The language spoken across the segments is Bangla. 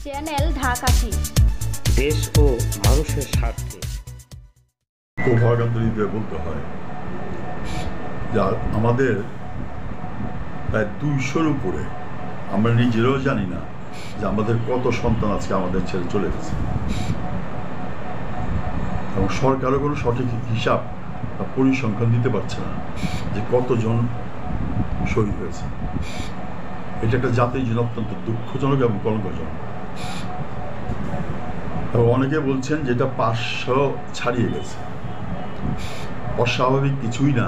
চ্যানেল ঢাকা 30 দেশ ও মানুষের স্বার্থে। খুব ভাগান্তরিত বলতে হয় যা আমাদের প্রায় 200-র উপরে, আমরা নিজেরাও জানি না যে আমাদের কত সন্তান আজকে আমাদের ছেড়ে চলে গেছে, এবং সরকারও কোনো সঠিক হিসাব বা পরিসংখ্যান দিতে পারছে না যে কতজন শহীদ হয়েছে। এটা একটা জাতির জন্য অত্যন্ত দুঃখজনক এবং কলঙ্কজনক। এবং অনেকে বলছেন যে এটা 500 ছাড়িয়ে গেছে। অস্বাভাবিক কিছুই না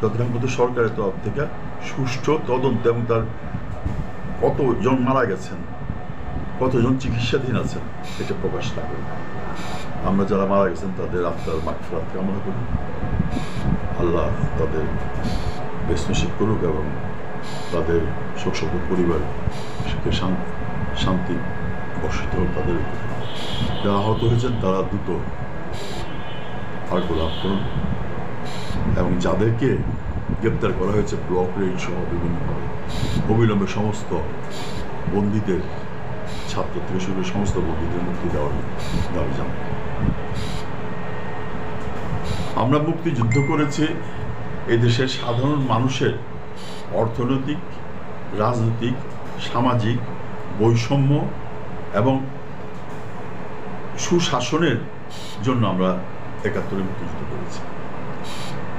যতক্ষণ পর্যন্ত সরকারের তরফ থেকে সুষ্ঠু তদন্ত এবং তার কতজন মারা গেছেন, কতজন চিকিৎসাধীন আছেন এটা প্রকাশ না করে। আমরা যারা মারা গেছেন তাদের আত্মার মাগফিরাত কামনা করি, আল্লাহ তাদের বেস্ট নসিব করুক এবং তাদের শোকসভ্য পরিবারকে শান্তি বর্ষিত হোক তাদের উপর। যারা আহত হয়েছেন তারা দ্রুত আরোগ্য লাভ করুন, এবং যাদেরকে গ্রেপ্তার করা হয়েছে ব্লক রেড সহ বিভিন্নভাবে অবিলম্বে সমস্ত বন্দীদের, ছাত্র থেকে শুরু করে সমস্ত বন্দীদের মুক্তি দেওয়ার দাবি জানাই। আমরা মুক্তিযুদ্ধ করেছি এদেশের সাধারণ মানুষের অর্থনৈতিক, রাজনৈতিক, সামাজিক বৈষম্য এবং সুশাসনের জন্য। আমরা 71-এ মুক্তিযুদ্ধ করেছি,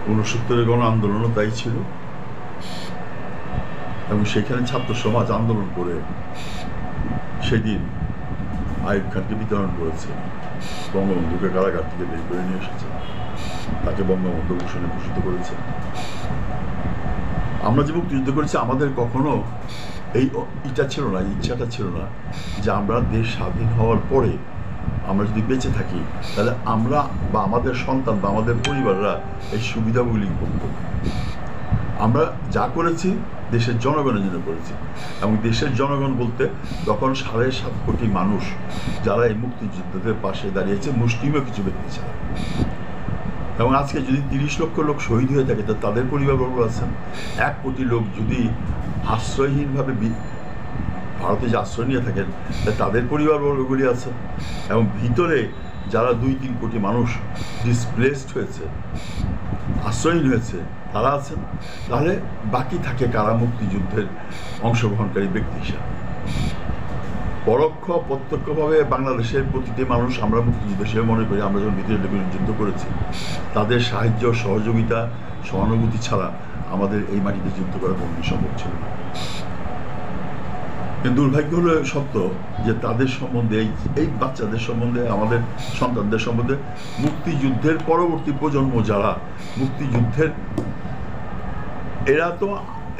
69-এর গণ আন্দোলনও তাই ছিল, এবং সেখানে ছাত্র সমাজ আন্দোলন করে সেদিন আইয়ুব খানকে বিতরণ করেছে, বঙ্গবন্ধুকে কারাগার থেকে বের করে নিয়ে এসেছে, তাকে বঙ্গবন্ধু ভূষণে ভূষিত করেছে। আমরা যে মুক্তিযুদ্ধ করেছি আমাদের কখনো এই ইচ্ছাটা ছিল না যে আমরা দেশ স্বাধীন হওয়ার পরে আমরা যদি বেঁচে থাকি তাহলে আমরা বা আমাদের সন্তান বা আমাদের পরিবাররা এই সুবিধাগুলি ভোগ করব। আমরা যা করেছি দেশের জনগণের জন্য করেছি, এবং দেশের জনগণ বলতে তখন 7.5 কোটি মানুষ যারা এই মুক্তিযুদ্ধদের পাশে দাঁড়িয়েছে, মুষ্টিমেয় কিছু ব্যক্তি ছাড়া। এবং আজকে যদি 30 লক্ষ লোক শহীদ হয়ে থাকে তাদের পরিবারবর্গ আছেন, 1 কোটি লোক যদি আশ্রয়হীনভাবে ভারতে যে আশ্রয় নিয়ে থাকেন তাদের পরিবারবর্গগুলি আছে, এবং ভিতরে যারা 2-3 কোটি মানুষ ডিসপ্লেসড হয়েছে, আশ্রয়হীন হয়েছে, তারা আছেন। তাহলে বাকি থাকে কারা? মুক্তিযুদ্ধের অংশগ্রহণকারী ব্যক্তি হিসাবে। পরোক্ষ প্রত্যক্ষভাবে বাংলাদেশের প্রতিটি মানুষ আমরা মুক্তিযুদ্ধ হিসেবে মনে করি। আমরা যখন ভিতরে যুদ্ধ করেছি তাদের সাহায্য, সহযোগিতা, সহানুভূতি ছাড়া আমাদের এই মাটিতে যুদ্ধ করা কোনোদিন সম্ভব ছিল না। কিন্তু দুর্ভাগ্য হলো সত্য যে তাদের সম্বন্ধে, এই বাচ্চাদের সম্বন্ধে, আমাদের সন্তানদের সম্বন্ধে, মুক্তিযুদ্ধের পরবর্তী প্রজন্ম যারা মুক্তিযুদ্ধের, এরা তো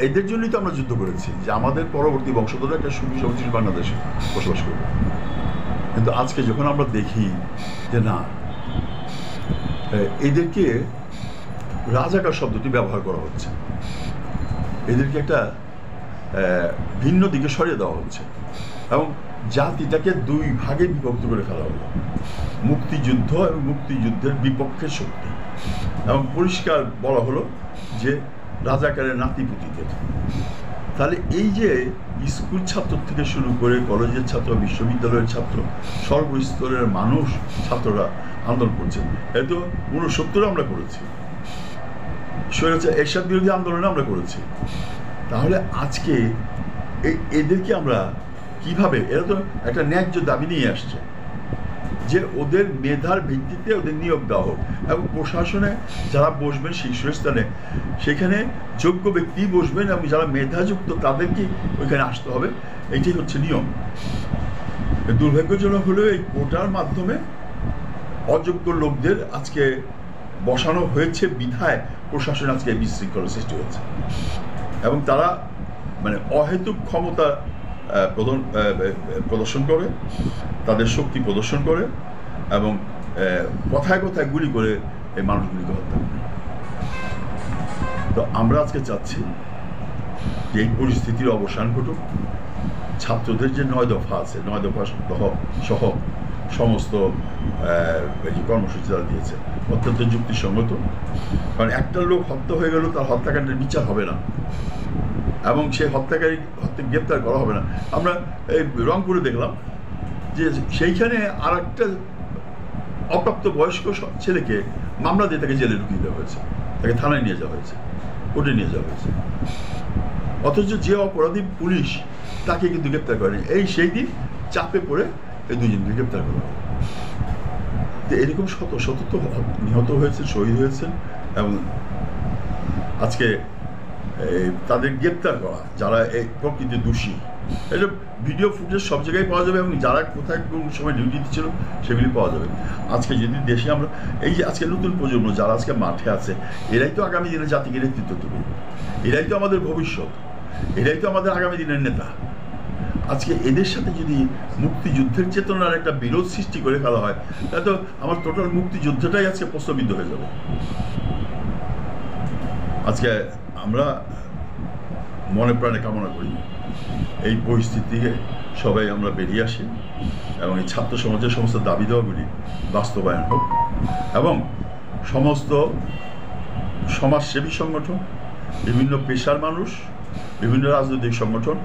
এদের জন্যই তো আমরা যুদ্ধ করেছি যে আমাদের পরবর্তী বংশধররা একটা সুখী সমৃদ্ধ বাংলাদেশে বসবাস করবে। কিন্তু আজকে যখন আমরা দেখি যে না, এদেরকে রাজাকার শব্দটি ব্যবহার করা হচ্ছে, এদেরকে একটা ভিন্ন দিকে সরিয়ে দেওয়া হচ্ছে, এবং জাতিটাকে 2 ভাগে বিভক্ত করে ফেলা হলো, মুক্তিযুদ্ধ এবং মুক্তিযুদ্ধের বিপক্ষের শক্তি। এবং পরিষ্কার বলা হলো যে রাজাকারের নাতিপুতিদের। তাহলে এই যে স্কুল ছাত্র থেকে শুরু করে কলেজের ছাত্র, বিশ্ববিদ্যালয়ের ছাত্র, সর্বস্তরের মানুষ, ছাত্ররা আন্দোলন করছে। এই তো 69 আমরা করেছি, এরশাদ বিরোধী আন্দোলনে আমরা করেছি। তাহলে আজকে এদেরকে আমরা কিভাবে, এরা তো একটা ন্যায্য দাবি নিয়ে আসছে যে ওদের মেধার ভিত্তিতে ওদের নিয়োগ দেওয়া হোক, এবং প্রশাসনে যারা বসবেন শীর্ষস্থানে সেখানে যোগ্য ব্যক্তি বসবেন, এবং যারা মেধাযুক্ত তাদেরকে ওইখানে আসতে হবে। এটাই হচ্ছে নিয়ম। দুর্ভাগ্যজনক হলেও এই কোটার মাধ্যমে অযোগ্য লোকদের আজকে বসানো হয়েছে বিধায় প্রশাসন আজকে বিশৃঙ্খলার সৃষ্টি হচ্ছে, এবং তারা মানে অহেতুক ক্ষমতা প্রদর্শন করে, তাদের শক্তি প্রদর্শন করে, এবং কথায় কথায় গুলি করে এই মানুষগুলিকে হত্যা করে। তো আমরা আজকে চাচ্ছি যে এই পরিস্থিতির অবসান ঘটুক। ছাত্রদের যে 9 দফা আছে, 9 দফা সহ সমস্ত কর্মসূচি তারা দিয়েছে অত্যন্ত যুক্তিসঙ্গত। কারণ একটা লোক হত্যা হয়ে গেল, তার হত্যাকাণ্ডের বিচার হবে না, এবং সেই হত্যাকারী গ্রেপ্তার করা হবে না। আমরা এই রংপুরে দেখলাম যে সেইখানে আর একটা অপ্রাপ্ত বয়স্ক ছেলেকে মামলা দিয়ে তাকে জেলে ঢুকিয়ে দেওয়া হয়েছে, তাকে থানায় নিয়ে যাওয়া হয়েছে, কোর্টে নিয়ে যাওয়া হয়েছে। অথচ যে অপরাধী পুলিশ তাকে কিন্তু গ্রেপ্তার করেনি। সেই দিন চাপে পড়ে এই দুজনকে গ্রেপ্তার করা হয়। তো এরকম শত শত তো নিহত হয়েছে, শহীদ হয়েছেন, এবং আজকে তাদের গ্রেপ্তার করা যারা এই প্রকৃতি দোষী, এটা ভিডিও ফুটেজ সব জায়গায় পাওয়া যাবে, এবং যারা কোথায় কোন সময় ডিউটিতে ছিল সেগুলি পাওয়া যাবে। আজকে যদি দেশে আমরা এই যে আজকে নতুন প্রজন্ম যারা আজকে মাঠে আছে, এরাই তো আগামী দিনে জাতিকে নেতৃত্ব দেবে, এরাই তো আমাদের ভবিষ্যৎ, এরাই তো আমাদের আগামী দিনের নেতা। আজকে এদের সাথে যদি মুক্তিযুদ্ধের চেতনার একটা বিরোধ সৃষ্টি করে ফেলা হয়, তাহলে তো আমার টোটাল মুক্তিযুদ্ধটাই আজকে প্রশ্নবিদ্ধ হয়ে যাবে। আজকে আমরা মনে প্রাণে কামনা করি এই পরিস্থিতি থেকে সবাই আমরা বেরিয়ে আসি, এবং এই ছাত্র সমাজের সমস্ত দাবি দেওয়াগুলি বাস্তবায়ন হোক, এবং সমস্ত সমাজসেবী সংগঠন, বিভিন্ন পেশার মানুষ, বিভিন্ন রাজনৈতিক সংগঠন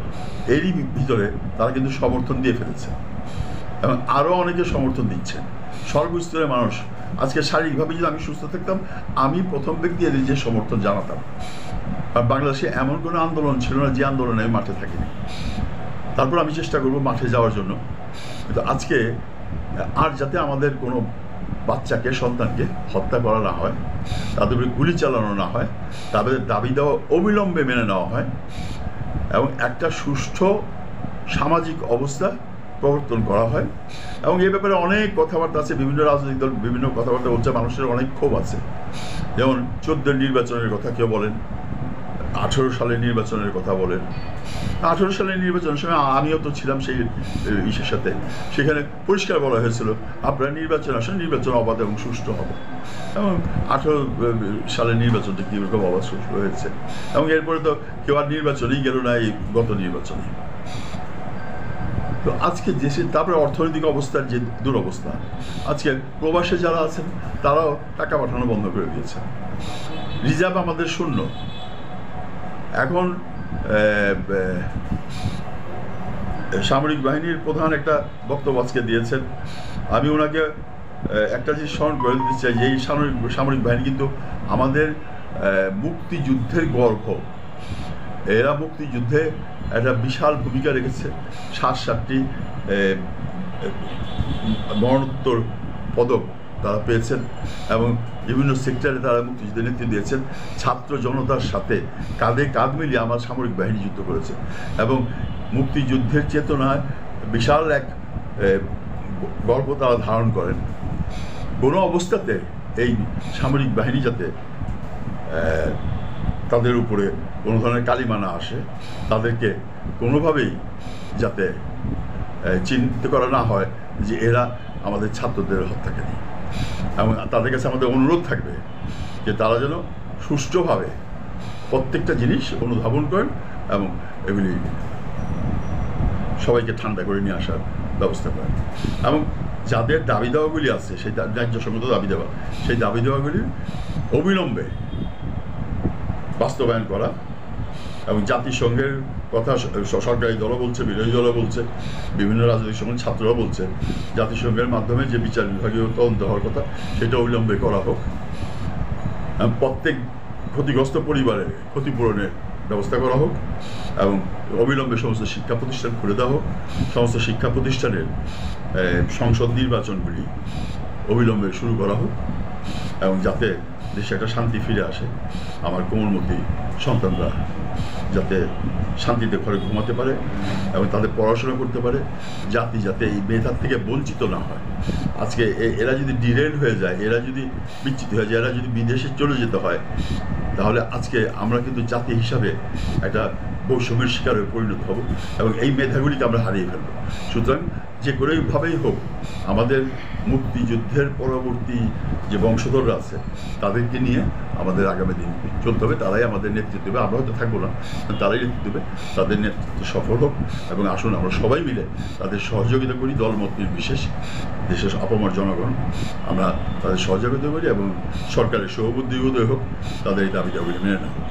এরই ভিতরে তারা কিন্তু সমর্থন দিয়ে ফেলেছে, এবং আরও অনেকে সমর্থন দিচ্ছেন। সর্বস্তরের মানুষ আজকে শারীরিকভাবে যদি আমি সুস্থ থাকতাম, আমি প্রথম ব্যক্তি এদের যে সমর্থন জানাতাম। আর বাংলাদেশে এমন কোনো আন্দোলন ছিল না যে আন্দোলনে আমি মাঠে থাকিনি। তারপর আমি চেষ্টা করব মাঠে যাওয়ার জন্য। কিন্তু আজকে আর যাতে আমাদের কোনো বাচ্চাকে, সন্তানকে হত্যা করা না হয়, তাদের উপরে গুলি চালানো না হয়, তাদের দাবি দেওয়া অবিলম্বে মেনে নেওয়া হয়, এবং একটা সুষ্ঠু সামাজিক অবস্থা প্রবর্তন করা হয়। এবং এ ব্যাপারে অনেক কথাবার্তা আছে, বিভিন্ন রাজনৈতিক দল বিভিন্ন কথাবার্তা বলছে, মানুষের অনেক ক্ষোভ আছে। যেমন 14 নির্বাচনের কথা কেউ বলেন, 18 সালের নির্বাচনের কথা বলেন। 18 সালের নির্বাচনের সময় আমিও তো ছিলাম সেই ইসের সাথে, সেখানে পরিষ্কার বলা হয়েছিল আপনারা নির্বাচন আসেন, নির্বাচন অবাধ এবং সুষ্ঠু হবে। এবং 18 সালের নির্বাচনটা কীরকম অবাধ সুষ্ঠু হয়েছে, এবং এরপরে তো কেউ আর নির্বাচনেই গেল না এই গত নির্বাচনে। তো আজকে দেশের তারপরে অর্থনৈতিক অবস্থার যে দুরবস্থা, আজকে প্রবাসে যারা আছেন তারাও টাকা পাঠানো বন্ধ করে দিয়েছে, রিজার্ভ আমাদের শূন্য। এখন সামরিক বাহিনীর প্রধান একটা বক্তব্য আজকে দিয়েছেন, আমি ওনাকে একটা জিনিস স্মরণ করে দিতে চাই যে এই সামরিক বাহিনী কিন্তু আমাদের মুক্তিযুদ্ধের গর্ব। এরা মুক্তিযুদ্ধে একটা বিশাল ভূমিকা রেখেছে, 7-7টি মরণোত্তর পদক তারা পেয়েছেন, এবং বিভিন্ন সেক্টরে তারা মুক্তিযুদ্ধে নেতৃত্ব দিয়েছেন। ছাত্র জনতার সাথে কাঁধে কাঁধ মিলিয়ে আমার সামরিক বাহিনী যুদ্ধ করেছে, এবং মুক্তিযুদ্ধের চেতনায় বিশাল এক গর্ব তারা ধারণ করেন। কোনো অবস্থাতে এই সামরিক বাহিনী যাতে তাদের উপরে কোনো ধরনের কালিমা না আসে, তাদেরকে কোনোভাবেই যাতে চিহ্নিত করা না হয় যে এরা আমাদের ছাত্রদের হত্যাকারী। এবং তাদের কাছে আমাদের অনুরোধ থাকবে যে তারা যেন সুষ্ঠুভাবে প্রত্যেকটা জিনিস অনুধাবন করেন, এবং এগুলি সবাইকে ঠান্ডা করে নিয়ে আসার ব্যবস্থা করেন, এবং যাদের দাবি দেওয়াগুলি আছে, সেই ন্যায্যসঙ্গত দাবি দেওয়া, সেই দাবি দেওয়াগুলি অবিলম্বে বাস্তবায়ন করা। এবং জাতিসংঘের কথা সরকারি দলও বলছে, বিরোধী দলও বলছে, বিভিন্ন রাজনৈতিক সংগঠন, ছাত্ররাও বলছে, জাতিসংঘের মাধ্যমে যে বিচার বিভাগীয় তদন্ত হওয়ার কথা সেটা অবিলম্বে করা হোক। প্রত্যেক ক্ষতিগ্রস্ত পরিবারের ক্ষতিপূরণের ব্যবস্থা করা হোক, এবং অবিলম্বে সমস্ত শিক্ষা প্রতিষ্ঠান খুলে দেওয়া হোক। সমস্ত শিক্ষা প্রতিষ্ঠানের সংসদ নির্বাচনগুলি অবিলম্বে শুরু করা হোক, এবং যাতে দেশে একটা শান্তি ফিরে আসে। আমার কোমলমতি সন্তানরা যাতে শান্তিতে ঘরে ঘুমাতে পারে এবং তাদের পড়াশোনা করতে পারে, জাতি যাতে এই মেধার থেকে বঞ্চিত না হয়। আজকে এরা যদি ডিরেল হয়ে যায়, এরা যদি বিচ্যুত হয়ে যায়, এরা যদি বিদেশে চলে যেতে হয়, তাহলে আজকে আমরা কিন্তু জাতি হিসাবে একটা বৈষম্যের শিকারে পরিণত হব, এবং এই মেধাগুলিকে আমরা হারিয়ে ফেলব। সুতরাং যে কোনোভাবেই হোক আমাদের মুক্তিযুদ্ধের পরবর্তী যে বংশধররা আছে তাদেরকে নিয়ে আমাদের আগামী দিন চলতে হবে। তারাই আমাদের নেতৃত্ব দেবে, আমরা হয়তো থাকবো না, তারাই নেতৃত্ব দেবে। তাদের নেতৃত্ব সফল হোক, এবং আসুন আমরা সবাই মিলে তাদের সহযোগিতা করি, দলমত নির্বিশেষ। দেশের অপমর জনগণ, আমরা তাদের সহযোগিতা করি, এবং সরকারের সহবুদ্ধি উদয় হোক, তাদের এই দাবি দাবি মেনে নেওয়া হোক।